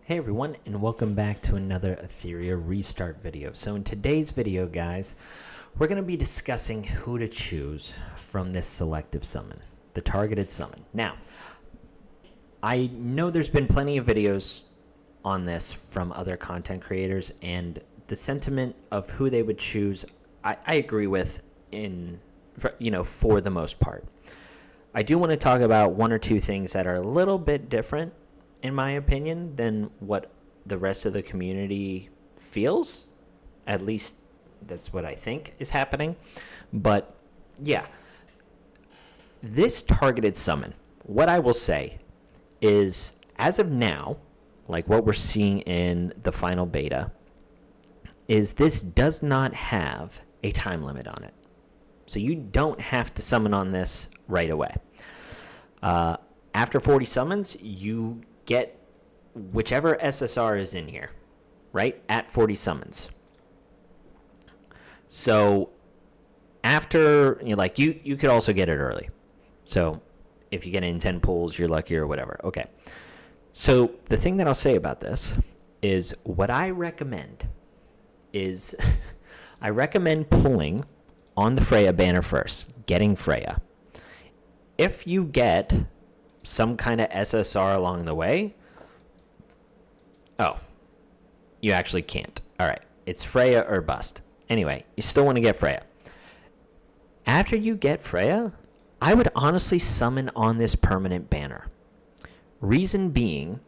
Hey everyone, and welcome back to another Etheria restart video. So in today's video, guys, we're going to be discussing who to choose from this selective summon, the targeted summon. Now, I know there's been plenty of videos on this from other content creators, and the sentiment of who they would choose, I agree with for the most part. I do want to talk about one or two things that are a little bit different, in my opinion, than what the rest of the community feels. At least that's what I think is happening. But yeah, this targeted summon, what I will say is, as of now, like what we're seeing in the final beta, is this does not have a time limit on it. So you don't have to summon on this right away. After 40 summons, you get whichever SSR is in here, right, at 40 summons. So after, you could also get it early. So if you get it in 10 pulls, you're lucky or whatever. Okay. So the thing that I'll say about this is what I recommend is I recommend pulling on the Freya banner first, getting Freya. If you get some kind of SSR along the way, you actually can't. All right, it's Freya or bust. Anyway, you still want to get Freya. After you get Freya, I would honestly summon on this permanent banner. Reason being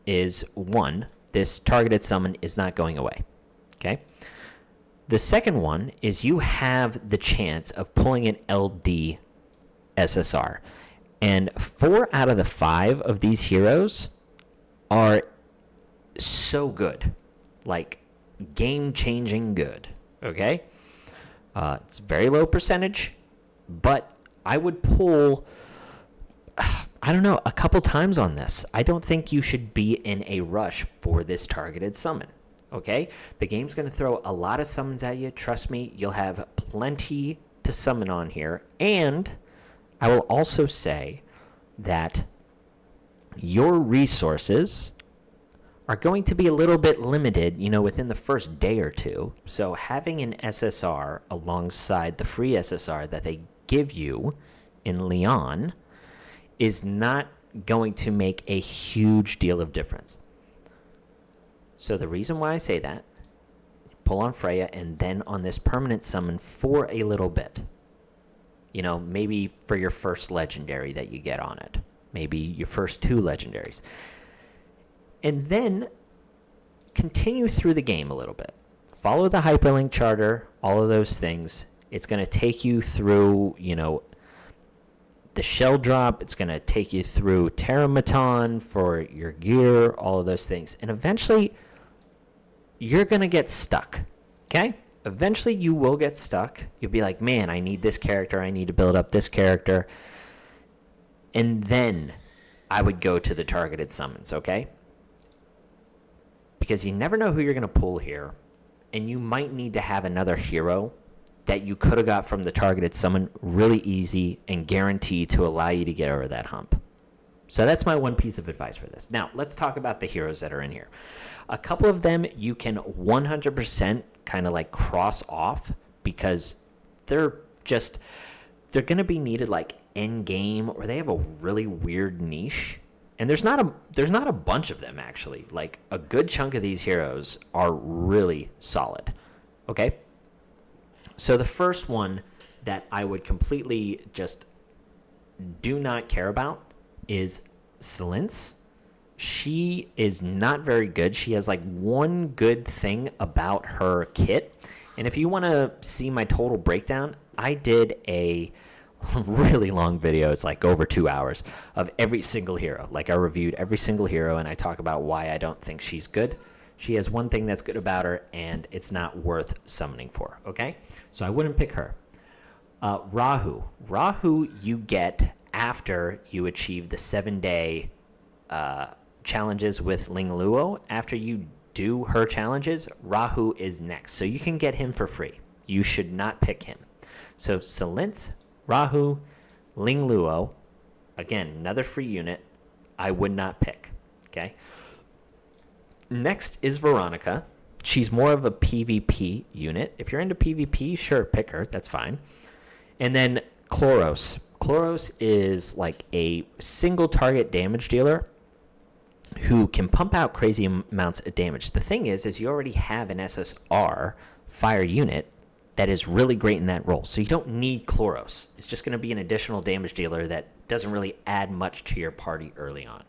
is, one, this targeted summon is not going away, okay? The second one is you have the chance of pulling an LD SSR. And 4 out of the 5 of these heroes are so good, like game-changing good, okay? It's very low percentage, but I would pull, a couple times on this. I don't think you should be in a rush for this targeted summon, okay? The game's going to throw a lot of summons at you. Trust me, you'll have plenty to summon on here, and I will also say that your resources are going to be a little bit limited, within the first day or two. So having an SSR alongside the free SSR that they give you in Leon is not going to make a huge deal of difference. So the reason why I say that, pull on Freya and then on this permanent summon for a little bit. Maybe for your first legendary that you get on it. Maybe your first 2 legendaries. And then continue through the game a little bit. Follow the hyperlink charter, all of those things. It's going to take you through, the shell drop. It's going to take you through Terramaton for your gear, all of those things. And eventually, you're going to get stuck, okay? Eventually, you will get stuck. You'll be like, man, I need this character. I need to build up this character. And then I would go to the targeted summons, okay? Because you never know who you're going to pull here. And you might need to have another hero that you could have got from the targeted summon really easy and guaranteed to allow you to get over that hump. So that's my one piece of advice for this. Now, let's talk about the heroes that are in here. A couple of them you can 100% kind of like cross off because they're going to be needed like end game, or they have a really weird niche. And there's not a bunch of them, actually. Like, a good chunk of these heroes are really solid. Okay? So the first one that I would completely just do not care about is Lilith. She is not very good. She has like one good thing about her kit. And if you want to see my total breakdown, I did a really long video. It's like over 2 hours of every single hero. Like, I reviewed every single hero and I talk about why I don't think she's good. She has one thing that's good about her, and it's not worth summoning for, okay? So I wouldn't pick her. Rahu. Rahu you get after you achieve the 7-day challenges with Ling Luo. After you do her challenges, Rahu is next. So you can get him for free. You should not pick him. So Lilith, Rahu, Ling Luo, again, another free unit, I would not pick, okay? Next is Veronica. She's more of a PvP unit. If you're into PvP, sure, pick her. That's fine. And then Chloros. Chloros is like a single target damage dealer who can pump out crazy amounts of damage. The thing is you already have an SSR fire unit that is really great in that role. So you don't need Chloros. It's just going to be an additional damage dealer that doesn't really add much to your party early on.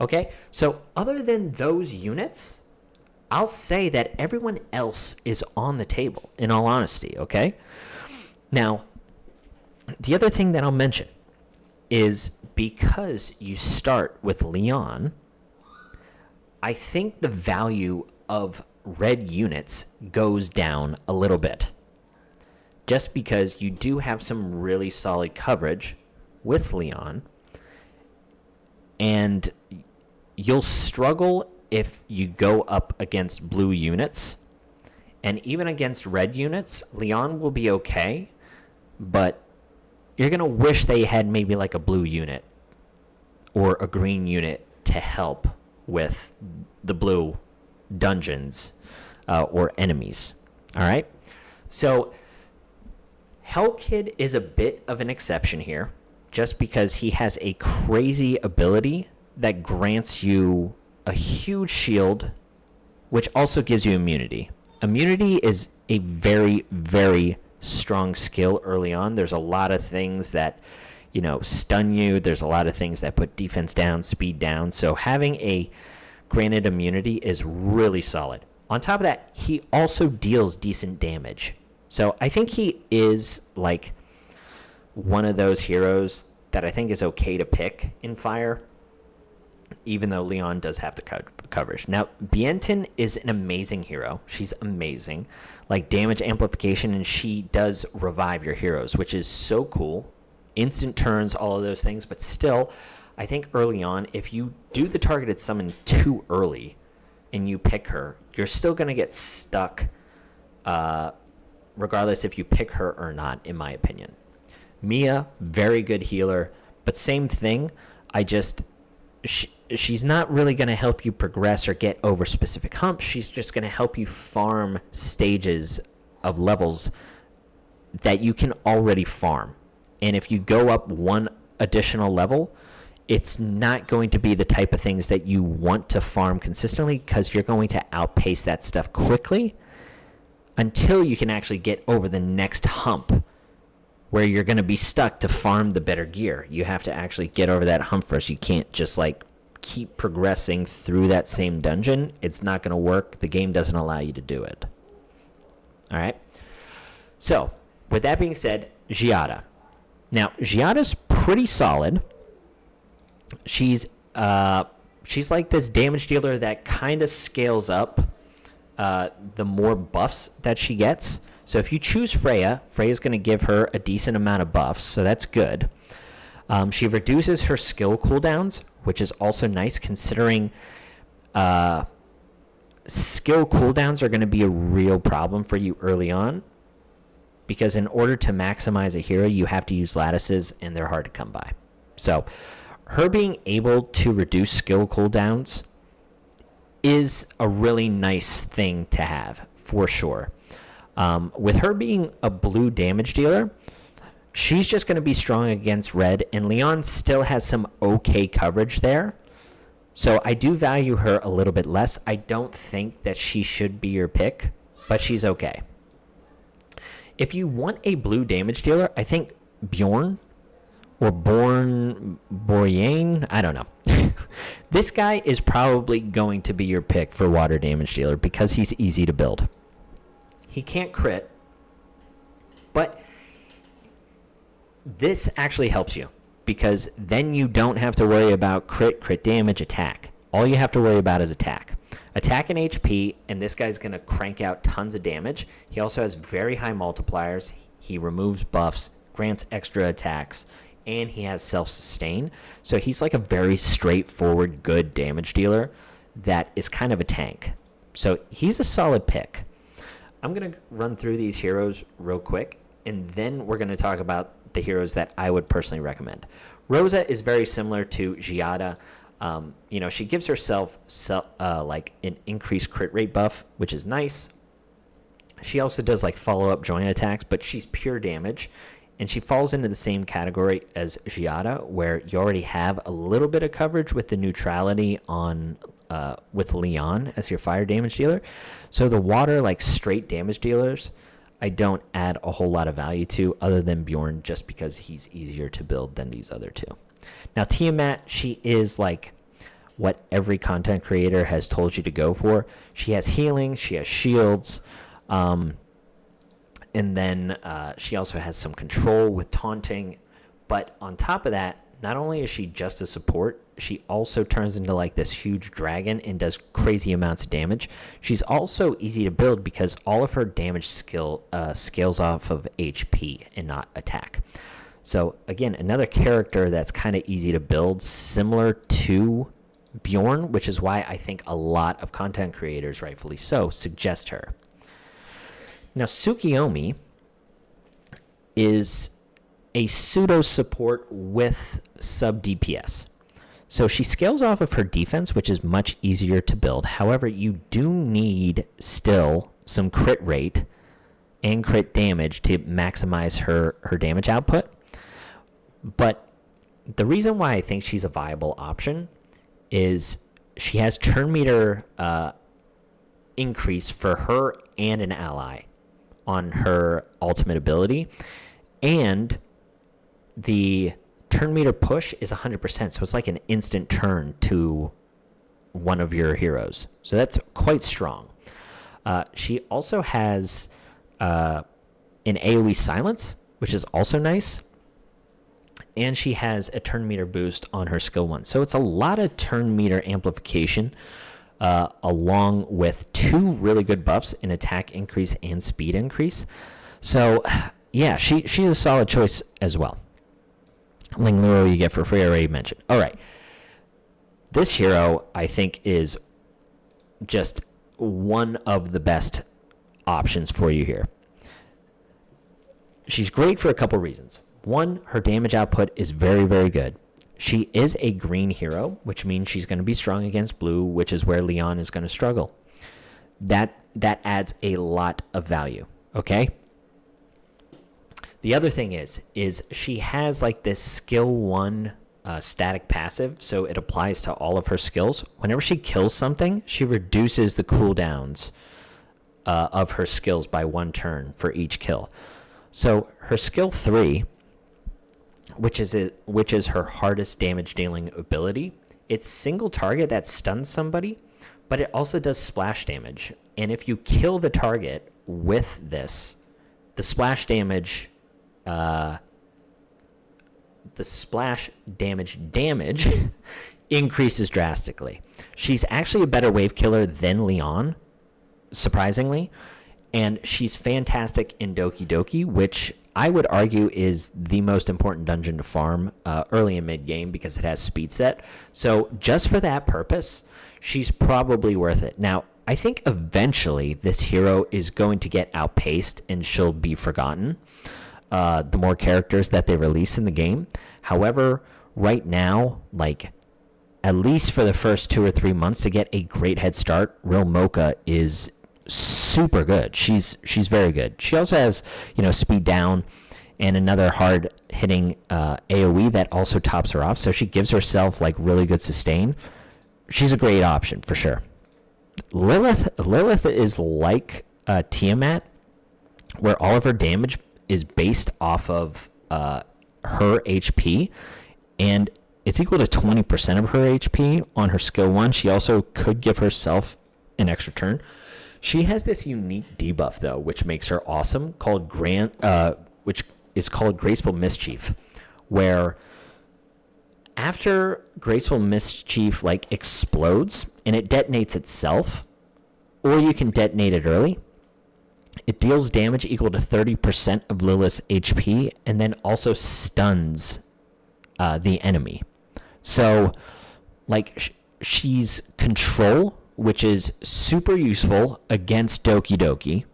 Okay, so other than those units, I'll say that everyone else is on the table, in all honesty, okay? Now, the other thing that I'll mention is because you start with Leon, I think the value of red units goes down a little bit. Just because you do have some really solid coverage with Leon, and you'll struggle if you go up against blue units. And even against red units, Leon will be okay, but you're going to wish they had maybe like a blue unit or a green unit to help with the blue dungeons or enemies. All right? So Hellkid is a bit of an exception here just because he has a crazy ability that grants you a huge shield, which also gives you immunity. Immunity is a very, very strong skill early on. There's a lot of things that, stun you. There's a lot of things that put defense down, speed down. So having a granted immunity is really solid. On top of that, he also deals decent damage. So I think he is like one of those heroes that I think is okay to pick in Fire, even though Leon does have the coverage. Now, Bienten is an amazing hero. She's amazing. Like damage amplification, and she does revive your heroes, which is so cool. Instant turns, all of those things. But still, I think early on, if you do the targeted summon too early and you pick her, you're still going to get stuck regardless if you pick her or not, in my opinion. Mia, very good healer. But same thing, she's not really going to help you progress or get over specific humps. She's just going to help you farm stages of levels that you can already farm. And if you go up one additional level, it's not going to be the type of things that you want to farm consistently because you're going to outpace that stuff quickly until you can actually get over the next hump where you're going to be stuck to farm the better gear. You have to actually get over that hump first. You can't just keep progressing through that same dungeon. It's not going to work. The game doesn't allow you to do it. All right. So with that being said, Giata. Now, Giata's pretty solid. She's like this damage dealer that kind of scales up the more buffs that she gets. So if you choose Freya, Freya's going to give her a decent amount of buffs, so that's good. She reduces her skill cooldowns, which is also nice considering skill cooldowns are going to be a real problem for you early on, because in order to maximize a hero, you have to use lattices, and they're hard to come by. So her being able to reduce skill cooldowns is a really nice thing to have, for sure. With her being a blue damage dealer, she's just going to be strong against red, and Leon still has some okay coverage there. So I do value her a little bit less. I don't think that she should be your pick, but she's okay. If you want a blue damage dealer, I think Bjorn or Boryane, I don't know. This guy is probably going to be your pick for water damage dealer because he's easy to build. He can't crit, but this actually helps you because then you don't have to worry about crit damage, attack. All you have to worry about is attack. Attack and HP, and this guy's going to crank out tons of damage. He also has very high multipliers. He removes buffs, grants extra attacks, and he has self-sustain. So he's like a very straightforward, good damage dealer that is kind of a tank. So he's a solid pick. I'm going to run through these heroes real quick, and then we're going to talk about the heroes that I would personally recommend. Rosa is very similar to Giata. She gives herself like an increased crit rate buff, which is nice. She also does like follow-up joint attacks, but she's pure damage. And she falls into the same category as Giata, where you already have a little bit of coverage with the neutrality on with Leon as your fire damage dealer. So the water, like straight damage dealers, I don't add a whole lot of value to, other than Bjorn, just because he's easier to build than these other two. Now, Tiamat, she is like what every content creator has told you to go for. She has healing, she has shields, and then she also has some control with taunting. But on top of that, not only is she just a support, she also turns into like this huge dragon and does crazy amounts of damage. She's also easy to build because all of her damage scales off of HP and not attack. So again, another character that's kind of easy to build, similar to Bjorn, which is why I think a lot of content creators, rightfully so, suggest her. Now, Sukiomi is a pseudo support with sub DPS. So she scales off of her defense, which is much easier to build. However, you do need still some crit rate and crit damage to maximize her damage output. But the reason why I think she's a viable option is she has turn meter increase for her and an ally on her ultimate ability, and the turn meter push is 100%, so it's like an instant turn to one of your heroes. So that's quite strong. She also has an AoE silence, which is also nice, and she has a turn meter boost on her skill 1. So it's a lot of turn meter amplification, along with two really good buffs in attack increase and speed increase. So yeah, she's a solid choice as well. Lingluro you get for free, I already mentioned. All right. This hero, I think, is just one of the best options for you here. She's great for a couple reasons. One, her damage output is very, very good. She is a green hero, which means she's going to be strong against blue, which is where Leon is going to struggle. That adds a lot of value, okay? The other thing is she has like this skill 1 static passive, so it applies to all of her skills. Whenever she kills something, she reduces the cooldowns of her skills by 1 turn for each kill. So her skill 3, which is her hardest damage dealing ability, it's single target that stuns somebody, but it also does splash damage. And if you kill the target with this, the splash damage increases drastically. She's actually a better wave killer than Leon, surprisingly, and she's fantastic in Doki Doki, which I would argue is the most important dungeon to farm early and mid game because it has speed set. So just for that purpose, she's probably worth it. Now, I think eventually this hero is going to get outpaced and she'll be forgotten the more characters that they release in the game. However, right now, like at least for the first 2 or 3 months to get a great head start, Real Mocha is super good. She's very good. She also has, speed down and another hard hitting AoE that also tops her off. So she gives herself like really good sustain. She's a great option for sure. Lilith is like Tiamat, where all of her damage is based off of her HP, and it's equal to 20% of her HP on her skill 1. She also could give herself an extra turn. She has this unique debuff though, which makes her awesome, which is called Graceful Mischief, where after Graceful Mischief like explodes and it detonates itself, or you can detonate it early, it deals damage equal to 30% of Lilith's HP and then also stuns the enemy. So like she's control, which is super useful against Doki Doki.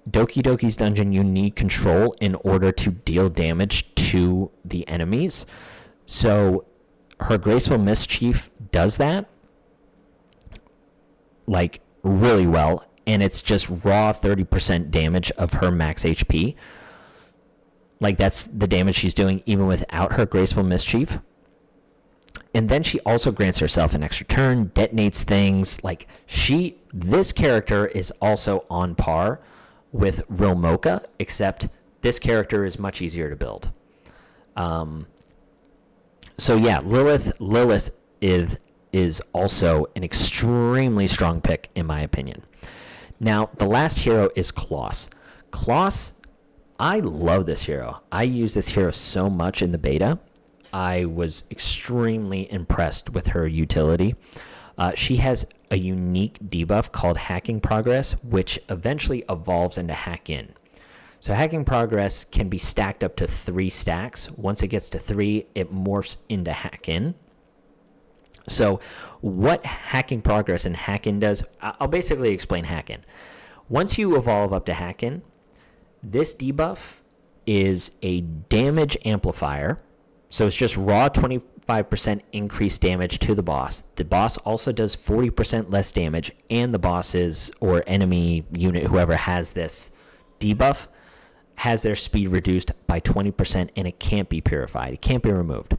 Doki Doki's dungeon, you need control in order to deal damage to the enemies. So her Graceful Mischief does that like really well, and it's just raw 30% damage of her max HP. Like, that's the damage she's doing even without her Graceful Mischief. And then she also grants herself an extra turn, detonates things. Like, this character is also on par with real Mocha, except this character is much easier to build. So yeah, Lilith is also an extremely strong pick in my opinion. Now, the last hero is Kloss. Kloss, I love this hero. I use this hero so much in the beta. I was extremely impressed with her utility. She has a unique debuff called Hacking Progress, which eventually evolves into Hack In. So Hacking Progress can be stacked up to 3 stacks. Once it gets to 3, it morphs into Hack In. So what Hacking Progress and Hack In does, I'll basically explain Hack In. Once you evolve up to Hack In, this debuff is a damage amplifier. So it's just raw 25% increased damage to the boss. The boss also does 40% less damage, and the bosses or enemy unit, whoever has this debuff, has their speed reduced by 20%, and it can't be purified. It can't be removed.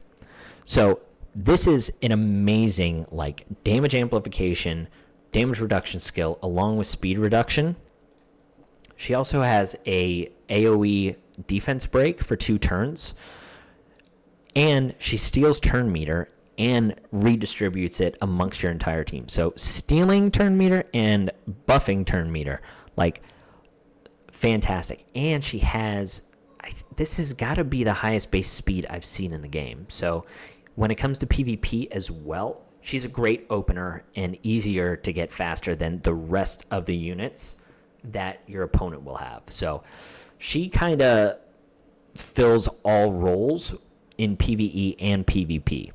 So this is an amazing like damage amplification, damage reduction skill along with speed reduction. She also has a AoE defense break for 2 turns, and she steals turn meter and redistributes it amongst your entire team. So stealing turn meter and buffing turn meter, like, fantastic. And she has, this has got to be the highest base speed I've seen in the game. So when it comes to PvP as well, she's a great opener and easier to get faster than the rest of the units that your opponent will have. So she kind of fills all roles in PvE and PvP.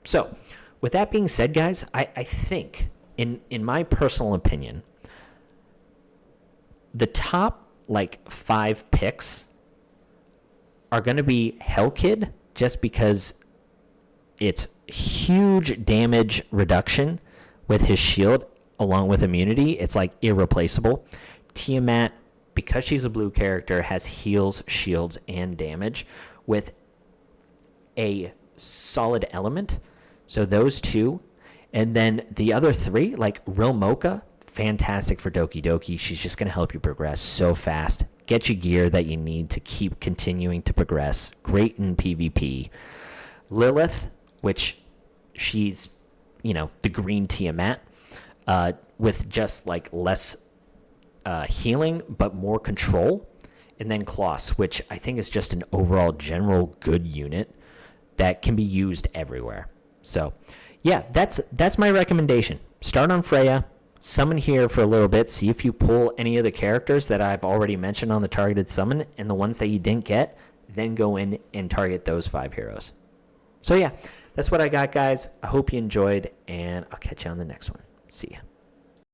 So with that being said, guys, I think, in my personal opinion, the top like 5 picks are going to be Hellkid, just because it's huge damage reduction with his shield along with immunity. It's like irreplaceable. Tiamat, because she's a blue character, has heals, shields, and damage with a solid element. So those 2. And then the other 3, like real Mocha, fantastic for Doki Doki. She's just going to help you progress so fast, get you gear that you need to keep continuing to progress. Great in PvP. Lilith, which she's, the green Tiamat, with just like less healing but more control. And then Kloss, which I think is just an overall general good unit that can be used everywhere. So yeah, that's my recommendation. Start on Freya, summon here for a little bit, see if you pull any of the characters that I've already mentioned on the targeted summon, and the ones that you didn't get, then go in and target those 5 heroes. So yeah, that's what I got, guys. I hope you enjoyed, and I'll catch you on the next one. See ya.